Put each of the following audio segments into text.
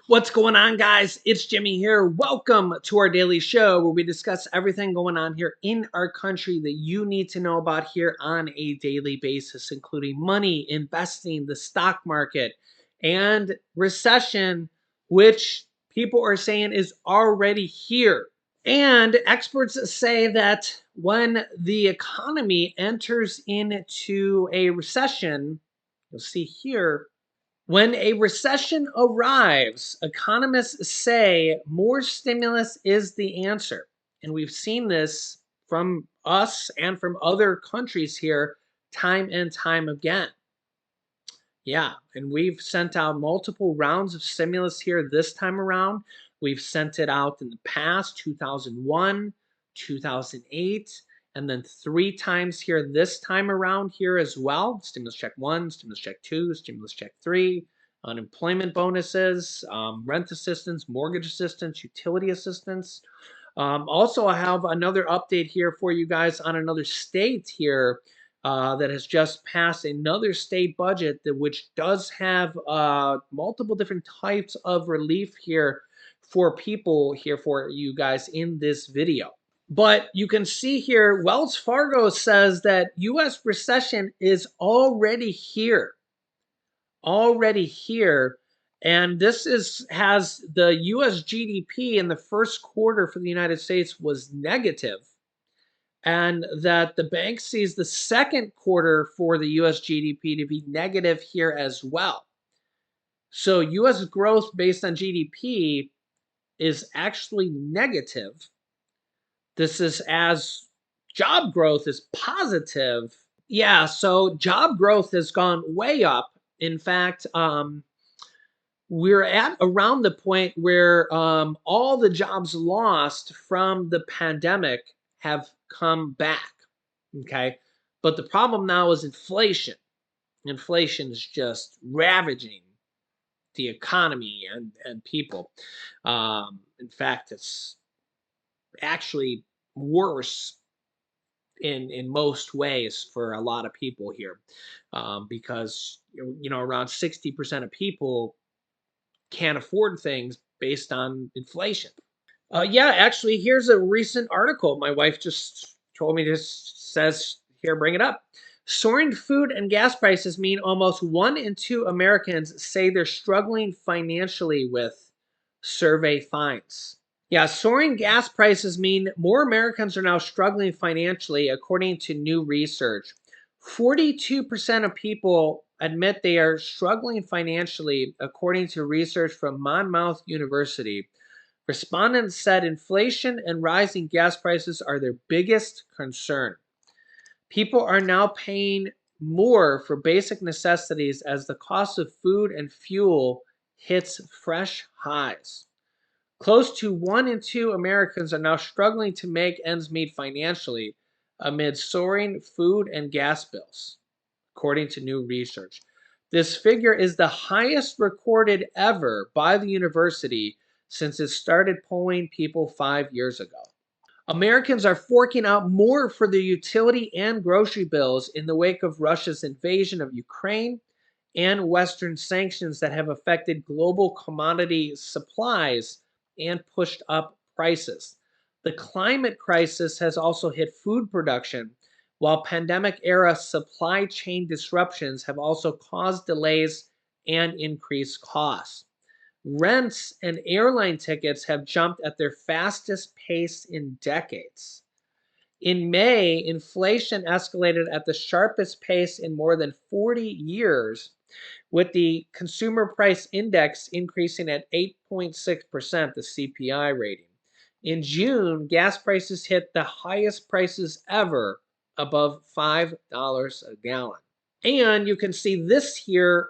What's going on, guys? It's Jimmy here. Welcome to our daily show where we discuss everything going on here in our country that you need to know about here on a daily basis, including money, investing, the stock market, and recession, which people are saying is already here. And experts say that when the economy enters into a recession, you'll see here, when a recession arrives, economists say more stimulus is the answer. And we've seen this from us and from other countries here time and time again. Yeah, and we've sent out multiple rounds of stimulus here this time around. We've sent it out in the past, 2001, 2008, and then 3 times here this time around here as well. Stimulus check 1, stimulus check 2, stimulus check 3, unemployment bonuses, rent assistance, mortgage assistance, utility assistance. Also, I have another update here for you guys on another state here that has just passed another state budget that which does have multiple different types of relief here for people here for you guys in this video. But you can see here, Wells Fargo says that U.S. recession is already here. Already here. And this has the U.S. GDP in the first quarter for the United States was negative, and that the bank sees the second quarter for the US GDP to be negative here as well. So US growth based on GDP is actually negative. This is as job growth is positive. Yeah, so job growth has gone way up. In fact, we're at around the point where all the jobs lost from the pandemic have come back. Okay. But the problem now is inflation. Inflation is just ravaging the economy and people. In fact, it's actually worse in most ways for a lot of people here because, around 60% of people can't afford things based on inflation. Yeah, actually, here's a recent article. My wife just told me this says here, bring it up. Soaring food and gas prices mean almost 1 in 2 Americans say they're struggling financially with, survey finds. Yeah, soaring gas prices mean more Americans are now struggling financially, according to new research. 42% of people admit they are struggling financially, according to research from Monmouth University. Respondents said inflation and rising gas prices are their biggest concern. People are now paying more for basic necessities as the cost of food and fuel hits fresh highs. Close to 1 in 2 Americans are now struggling to make ends meet financially amid soaring food and gas bills, according to new research. This figure is the highest recorded ever by the university since it started polling people 5 years ago. Americans are forking out more for their utility and grocery bills in the wake of Russia's invasion of Ukraine and Western sanctions that have affected global commodity supplies and pushed up prices. The climate crisis has also hit food production, while pandemic-era supply chain disruptions have also caused delays and increased costs. Rents and airline tickets have jumped at their fastest pace in decades. In May, inflation escalated at the sharpest pace in more than 40 years, with the Consumer Price Index increasing at 8.6%, the CPI rating. In June, gas prices hit the highest prices ever, above $5 a gallon. And you can see this here,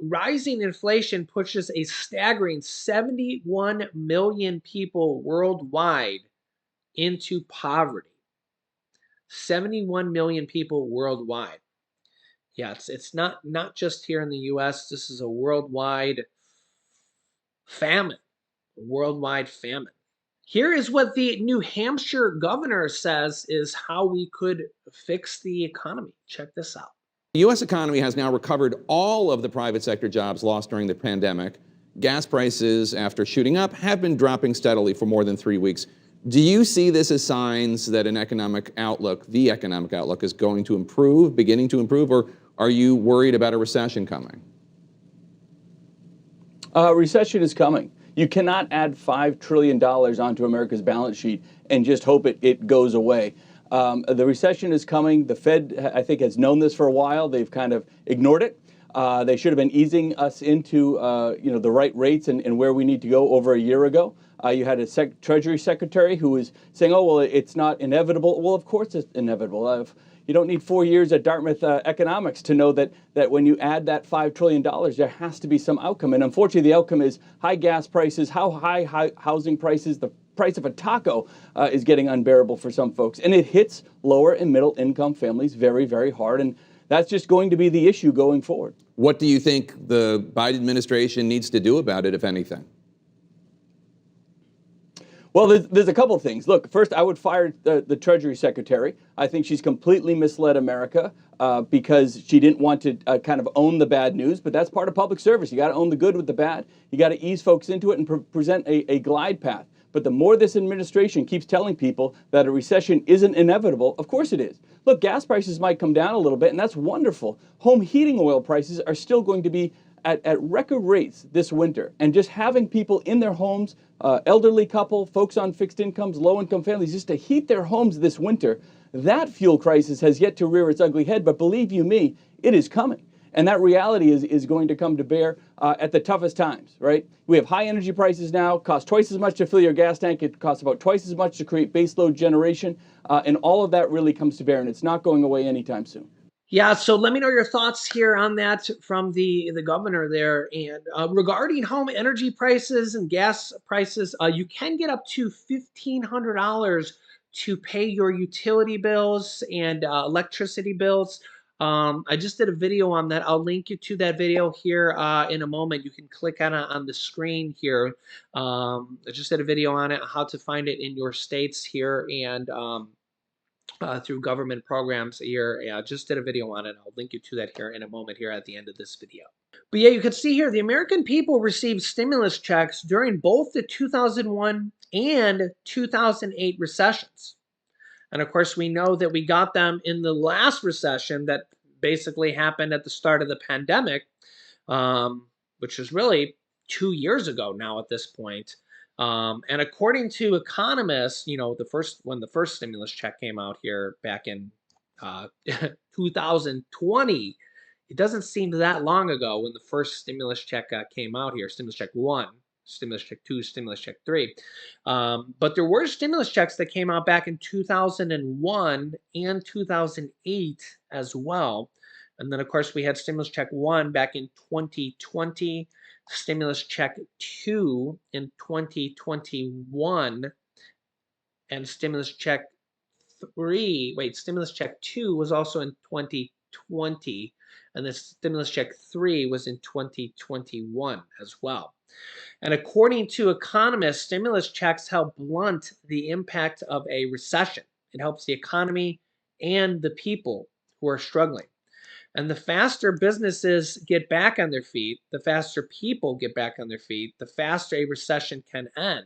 rising inflation pushes a staggering 71 million people worldwide into poverty. 71 million people worldwide. Yeah, it's not just here in the US. This is a worldwide famine. A worldwide famine. Here is what the New Hampshire governor says is how we could fix the economy. Check this out. The U.S. economy has now recovered all of the private sector jobs lost during the pandemic. gas prices, after shooting up, have been dropping steadily for more than 3 weeks. Do you see this as signs that an economic outlook, the economic outlook, is going to improve, beginning to improve, or are you worried about a recession coming? Recession is coming. You cannot add $5 trillion onto America's balance sheet and just hope it goes away. The recession is coming. The Fed, I think, has known this for a while. They've kind of ignored it. They should have been easing us into the right rates and where we need to go over a year ago. You had a Treasury Secretary who was saying, oh, well, it's not inevitable. Well, of course it's inevitable. You don't need 4 years at Dartmouth economics to know that when you add that $5 trillion, there has to be some outcome. And unfortunately, the outcome is high gas prices, high housing prices. The price of a taco is getting unbearable for some folks. And it hits lower and middle income families very, very hard. And that's just going to be the issue going forward. What do you think the Biden administration needs to do about it, if anything? Well, there's a couple of things. Look, first, I would fire the Treasury Secretary. I think she's completely misled America because she didn't want to kind of own the bad news, but that's part of public service. You got to own the good with the bad. You got to ease folks into it and present a glide path. But the more this administration keeps telling people that a recession isn't inevitable, of course it is. Look, gas prices might come down a little bit, and that's wonderful. Home heating oil prices are still going to be at record rates this winter. And just having people in their homes, elderly couple, folks on fixed incomes, low-income families, just to heat their homes this winter, that fuel crisis has yet to rear its ugly head. But believe you me, it is coming. And that reality is going to come to bear at the toughest times, right? We have high energy prices now, cost twice as much to fill your gas tank. It costs about twice as much to create baseload generation. And all of that really comes to bear, and it's not going away anytime soon. Yeah, so let me know your thoughts here on that from the governor there. And regarding home energy prices and gas prices, you can get up to $1,500 to pay your utility bills and electricity bills. I just did a video on that. I'll link you to that video here in a moment. You can click on it on the screen here. I just did a video on it, how to find it in your states here, and through government programs here. I just did a video on it. I'll link you to that here in a moment here at the end of this video. But yeah, you can see here the American people received stimulus checks during both the 2001 and 2008 recessions. And of course, we know that we got them in the last recession that basically happened at the start of the pandemic, which was really 2 years ago now at this point. And according to economists, when the first stimulus check came out here back in 2020, it doesn't seem that long ago when the first stimulus check came out here, stimulus check 1, stimulus check 2, stimulus check 3. But there were stimulus checks that came out back in 2001 and 2008 as well. And then, of course, we had stimulus check 1 back in 2020, stimulus check 2 in 2021, and stimulus check 2 was also in 2020, and the stimulus check 3 was in 2021 as well. And according to economists, stimulus checks help blunt the impact of a recession. It helps the economy and the people who are struggling. And the faster businesses get back on their feet, the faster people get back on their feet, the faster a recession can end.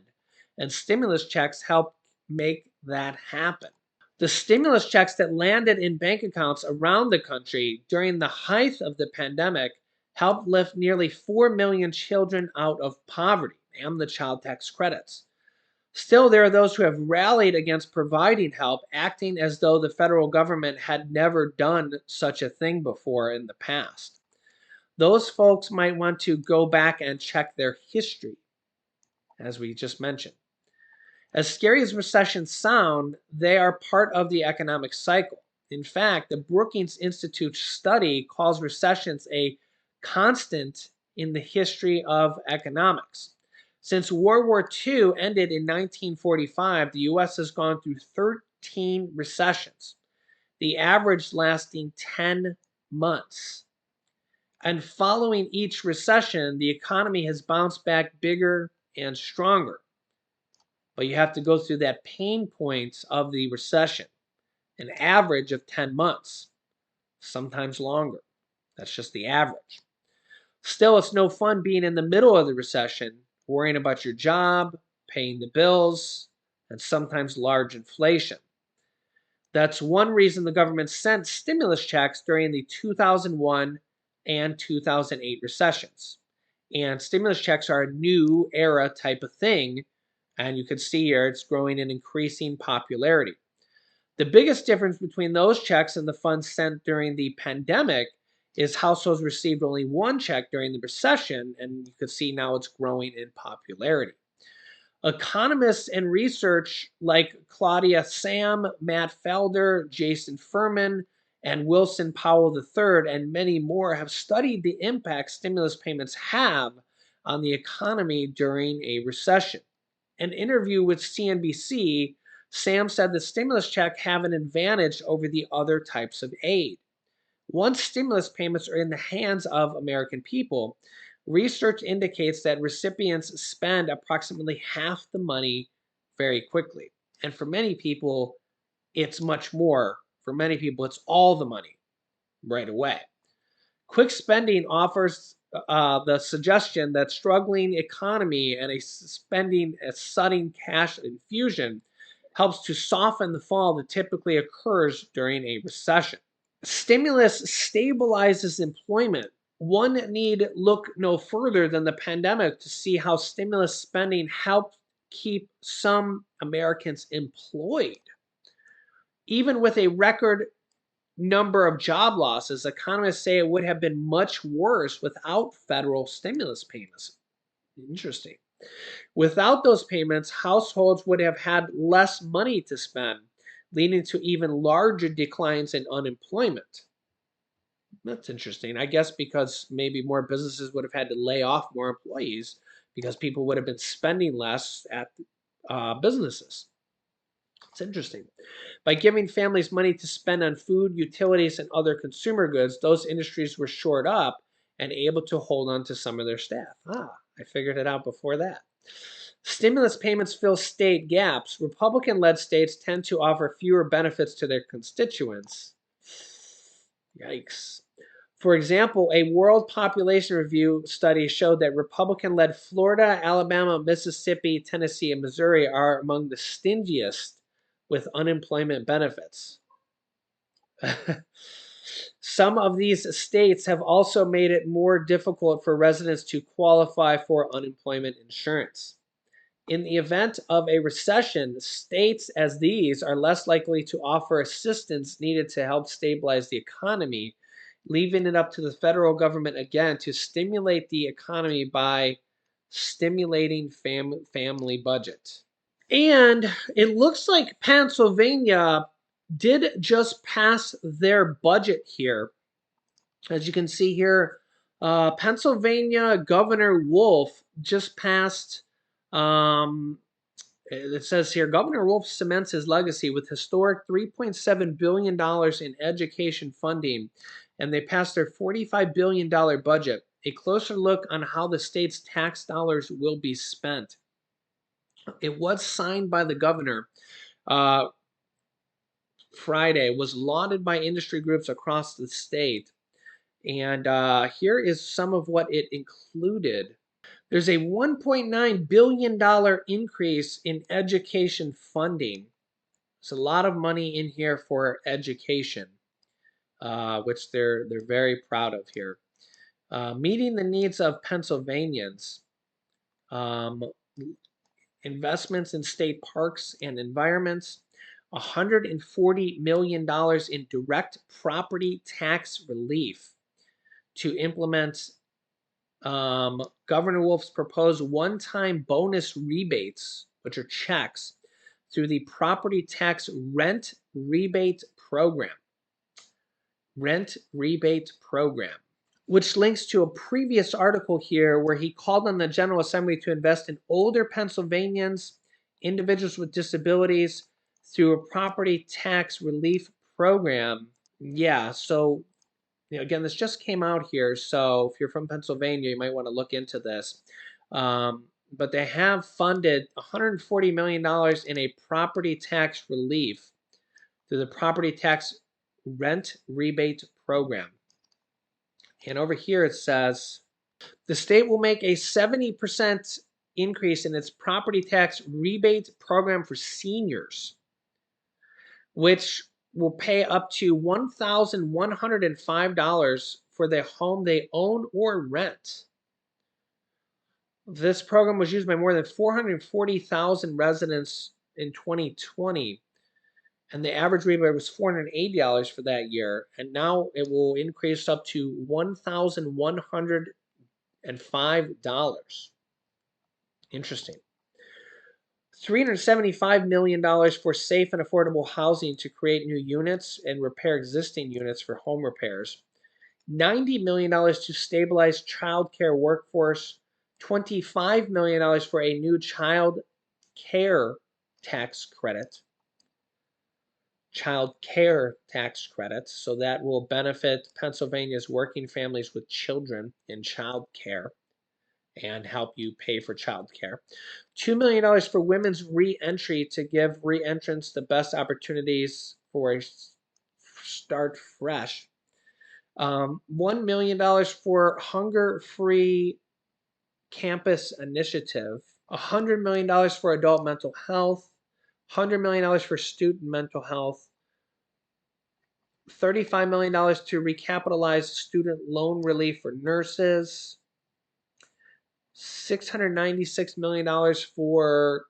And stimulus checks help make that happen. The stimulus checks that landed in bank accounts around the country during the height of the pandemic helped lift nearly 4 million children out of poverty and the child tax credits. Still, there are those who have rallied against providing help, acting as though the federal government had never done such a thing before in the past. Those folks might want to go back and check their history, as we just mentioned. As scary as recessions sound, they are part of the economic cycle. In fact, the Brookings Institute study calls recessions a constant in the history of economics. Since World War II ended in 1945, the U.S. has gone through 13 recessions, the average lasting 10 months. And following each recession, the economy has bounced back bigger and stronger. But you have to go through that pain points of the recession, an average of 10 months, sometimes longer. That's just the average. Still, it's no fun being in the middle of the recession, worrying about your job, paying the bills, and sometimes large inflation. That's one reason the government sent stimulus checks during the 2001 and 2008 recessions. And stimulus checks are a new era type of thing. And you can see here it's growing in increasing popularity. The biggest difference between those checks and the funds sent during the pandemic is households received only one check during the recession, and you can see now it's growing in popularity. Economists and research like Claudia Sam, Matt Felder, Jason Furman, and Wilson Powell III, and many more have studied the impact stimulus payments have on the economy during a recession. An interview with CNBC, Sam said the stimulus check have an advantage over the other types of aid. Once stimulus payments are in the hands of American people, research indicates that recipients spend approximately half the money very quickly. And for many people, it's much more. For many people, it's all the money right away. Quick spending offers the suggestion that struggling economy and a sudden cash infusion helps to soften the fall that typically occurs during a recession. Stimulus stabilizes employment. One need look no further than the pandemic to see how stimulus spending helped keep some Americans employed. Even with a record number of job losses, economists say it would have been much worse without federal stimulus payments. Interesting. Without those payments, households would have had less money to spend, leading to even larger declines in unemployment. That's interesting. I guess because maybe more businesses would have had to lay off more employees because people would have been spending less at businesses. It's interesting. By giving families money to spend on food, utilities, and other consumer goods, those industries were shored up and able to hold on to some of their staff. I figured it out before that. Stimulus payments fill state gaps. Republican led states tend to offer fewer benefits to their constituents. Yikes. For example, a World Population Review study showed that Republican led Florida, Alabama, Mississippi, Tennessee, and Missouri are among the stingiest with unemployment benefits. Some of these states have also made it more difficult for residents to qualify for unemployment insurance. In the event of a recession, states as these are less likely to offer assistance needed to help stabilize the economy, leaving it up to the federal government again to stimulate the economy by stimulating family budget. And it looks like Pennsylvania did just pass their budget here. As you can see here, Pennsylvania Governor Wolf just passed. It says here, Governor Wolf cements his legacy with historic $3.7 billion in education funding, and they passed their $45 billion budget. A closer look on how the state's tax dollars will be spent. It was signed by the governor Friday, was lauded by industry groups across the state. And here is some of what it included. There's a $1.9 billion increase in education funding. There's a lot of money in here for education, which they're very proud of here. Meeting the needs of Pennsylvanians. Investments in state parks and environments. $140 million in direct property tax relief to implement Governor Wolf's proposed one-time bonus rebates, which are checks, through the property tax rent rebate program. Rent rebate program, which links to a previous article here where he called on the General Assembly to invest in older Pennsylvanians, individuals with disabilities, through a property tax relief program. Yeah, so again, this just came out here, so if you're from Pennsylvania, you might want to look into this. But they have funded $140 million in a property tax relief through the property tax rent rebate program. And over here it says, The state will make a 70% increase in its property tax rebate program for seniors, which will pay up to $1,105 for the home they own or rent. This program was used by more than 440,000 residents in 2020, and the average rebate was $480 for that year, and now it will increase up to $1,105. Interesting. $375 million for safe and affordable housing to create new units and repair existing units for home repairs. $90 million to stabilize child care workforce. $25 million for a new child care tax credit. Child care tax credits. So that will benefit Pennsylvania's working families with children in child care and help you pay for child care. $2 million for women's re-entry to give re-entrants the best opportunities for a start fresh. $1 million for hunger-free campus initiative. $100 million for adult mental health. $100 million for student mental health. $35 million to recapitalize student loan relief for nurses. $696 million for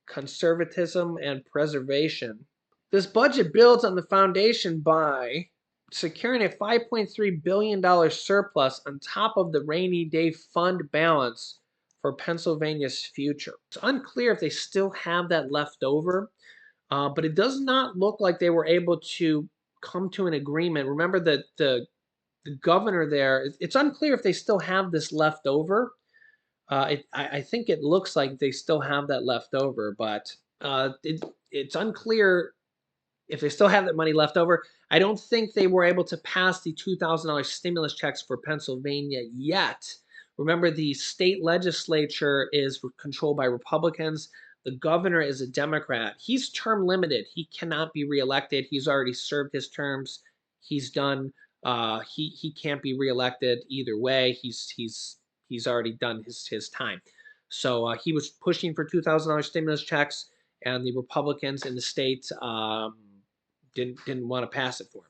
conservatism and preservation. This budget builds on the foundation by securing a $5.3 billion surplus on top of the rainy day fund balance for Pennsylvania's future. It's unclear if they still have that left over, but it does not look like they were able to come to an agreement. Remember that the governor there, it's unclear if they still have this left over. I think it looks like they still have that left over, but it's unclear if they still have that money left over. I don't think they were able to pass the $2,000 stimulus checks for Pennsylvania yet. Remember, the state legislature is controlled by Republicans. The governor is a Democrat. He's term limited. He cannot be reelected. He's already served his terms. He's done. He can't be reelected either way. He's already done his time. So he was pushing for $2,000 stimulus checks, and the Republicans in the state didn't want to pass it for him.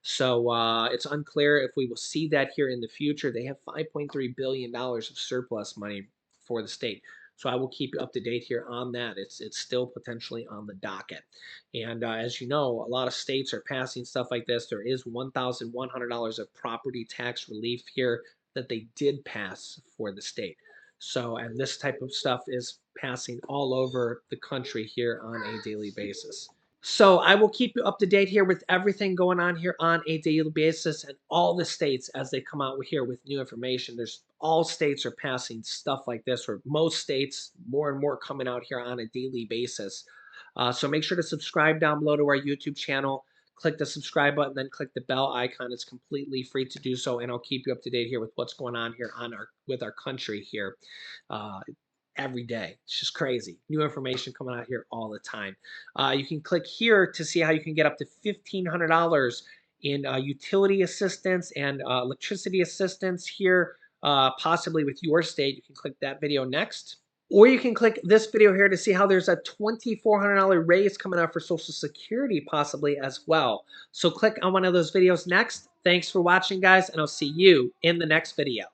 So it's unclear if we will see that here in the future. They have $5.3 billion of surplus money for the state. So I will keep you up to date here on that. It's still potentially on the docket. And as you know, a lot of states are passing stuff like this. There is $1,100 of property tax relief here that they did pass for the state. So, and this type of stuff is passing all over the country here on a daily basis. So I will keep you up to date here with everything going on here on a daily basis, and all the states as they come out here with new information. All states are passing stuff like this, or most states, more and more coming out here on a daily basis. So make sure to subscribe down below to our YouTube channel. Click the subscribe button, then click the bell icon. It's completely free to do so, and I'll keep you up to date here with what's going on here with our country here. Every day. It's just crazy. New information coming out here all the time. You can click here to see how you can get up to $1,500 in utility assistance and electricity assistance here, possibly with your state. You can click that video next. Or you can click this video here to see how there's a $2,400 raise coming out for Social Security possibly as well. So click on one of those videos next. Thanks for watching, guys, and I'll see you in the next video.